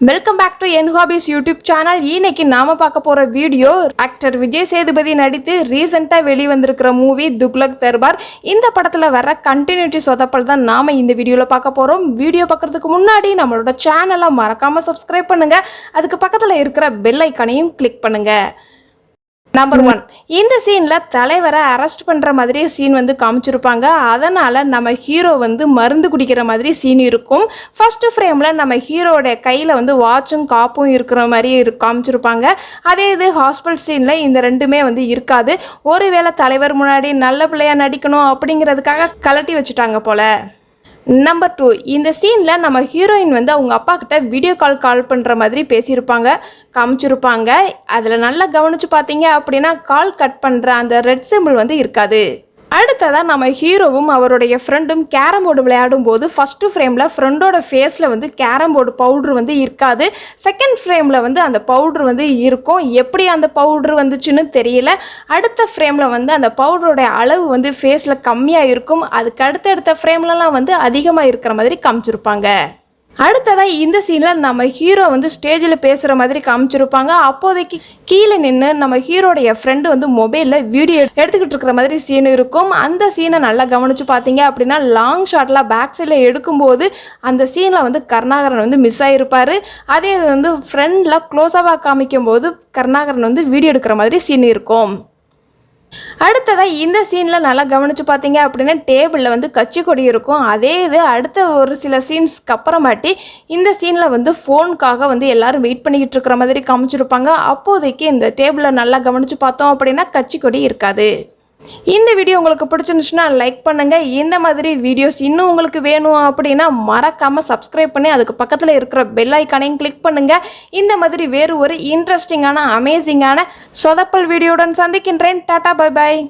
Welcome back to என் hobbies YouTube channel. இன்னைக்கு நாம பார்க்க போற வீடியோ ஆக்டர் விஜய் சேதுபதி நடித்து ரீசெண்டா வெளிவந்திருக்கிற மூவி துக்ளக் தர்பார். இந்த படத்துல வர கண்டினியூட்டி சொதப்பல் தான் நாம இந்த வீடியோல பார்க்க போறோம். வீடியோ பார்க்கறதுக்கு முன்னாடி நம்மளோட சேனலை மறக்காம சப்ஸ்கிரைப் பண்ணுங்க. அதுக்கு பக்கத்துல இருக்கிற பெல் ஐக்கானையும் கிளிக் பண்ணுங்க. நம்பர் 1, இந்த சீனில் தலைவரை அரெஸ்ட் பண்ணுற மாதிரி சீன் வந்து காமிச்சிருப்பாங்க. அதனால் நம்ம ஹீரோ வந்து மருந்து குடிக்கிற மாதிரி சீன் இருக்கும். ஃபர்ஸ்ட் ஃப்ரேமில் நம்ம ஹீரோட கையில் வந்து வாட்சும் காப்பும் இருக்கிற மாதிரி காமிச்சிருப்பாங்க. அதே இது ஹாஸ்பிட்டல் சீனில் இந்த ரெண்டுமே வந்து இருக்காது. ஒருவேளை தலைவர் முன்னாடி நல்ல பிள்ளையாக நடிக்கணும் அப்படிங்கிறதுக்காக கலட்டி வச்சுட்டாங்க போல். நம்பர் 2, இந்த சீனில் நம்ம ஹீரோயின் வந்து அவங்க அப்பா கிட்ட வீடியோ கால் பண்ணுற மாதிரி பேசியிருப்பாங்க, காமிச்சிருப்பாங்க. அதில் நல்லா கவனித்து பார்த்தீங்க அப்படின்னா கால் கட் பண்ணுற அந்த ரெட் சிம்பிள் வந்து இருக்காது. அடுத்ததாக நம்ம ஹீரோவும் அவருடைய ஃப்ரெண்டும் கேரம் போர்டு விளையாடும் போது ஃபஸ்ட்டு ஃப்ரேமில் ஃப்ரெண்டோட ஃபேஸில் வந்து கேரம் போர்டு பவுட்ரு வந்து இருக்காது. செகண்ட் ஃப்ரேமில் வந்து அந்த பவுட்ரு வந்து இருக்கும். எப்படி அந்த பவுட்ரு வந்துச்சுன்னு தெரியல. அடுத்த ஃப்ரேமில் வந்து அந்த பவுடரோட அளவு வந்து ஃபேஸில் கம்மியாக இருக்கும். அதுக்கு அடுத்த ஃப்ரேம்லலாம் வந்து அதிகமாக இருக்கிற மாதிரி காமிச்சிருப்பாங்க. அடுத்ததாக இந்த சீனில் நம்ம ஹீரோ வந்து ஸ்டேஜில் பேசுகிற மாதிரி காமிச்சிருப்பாங்க. அப்போதைக்கு கீழே நின்று நம்ம ஹீரோடைய ஃப்ரெண்டு வந்து மொபைலில் வீடியோ எடுத்துக்கிட்டு இருக்கிற மாதிரி சீன் இருக்கும். அந்த சீனை நல்லா கவனித்து பார்த்தீங்க அப்படின்னா லாங் ஷாட்டில் பேக் சைடில் எடுக்கும்போது அந்த சீனில் வந்து கருணாகரன் வந்து மிஸ் ஆகிருப்பார். அதே வந்து ஃப்ரெண்டில் க்ளோஸாக காமிக்கும் போது கருணாகரன் வந்து வீடியோ எடுக்கிற மாதிரி சீன் இருக்கும். அடுத்ததாக இந்த சீனில் நல்லா கவனித்து பார்த்தீங்க அப்படின்னா டேபிளில் வந்து கட்சி கொடி இருக்கும். அதே இது அடுத்த ஒரு சில சீன்ஸ்க்கு அப்புறமாட்டி இந்த சீனில் வந்து ஃபோனுக்காக வந்து எல்லோரும் வெயிட் பண்ணிக்கிட்டு இருக்கிற மாதிரி காமிச்சிருப்பாங்க. அப்போதைக்கு இந்த டேபிளில் நல்லா கவனித்து பார்த்தோம் அப்படின்னா கட்சி கொடி இருக்காது. இந்த வீடியோ உங்களுக்கு பிடிச்சிருந்துச்சுன்னா லைக் பண்ணுங்கள். இந்த மாதிரி வீடியோஸ் இன்னும் உங்களுக்கு வேணும் அப்படின்னா மறக்காமல் சப்ஸ்கிரைப் பண்ணி அதுக்கு பக்கத்தில் இருக்கிற பெல் ஐக்கானையும் கிளிக் பண்ணுங்கள். இந்த மாதிரி வேறு ஒரு இன்ட்ரெஸ்டிங்கான அமேசிங்கான சொதப்பல் வீடியோவுடன் சந்திக்கின்றேன். Tata, bye bye.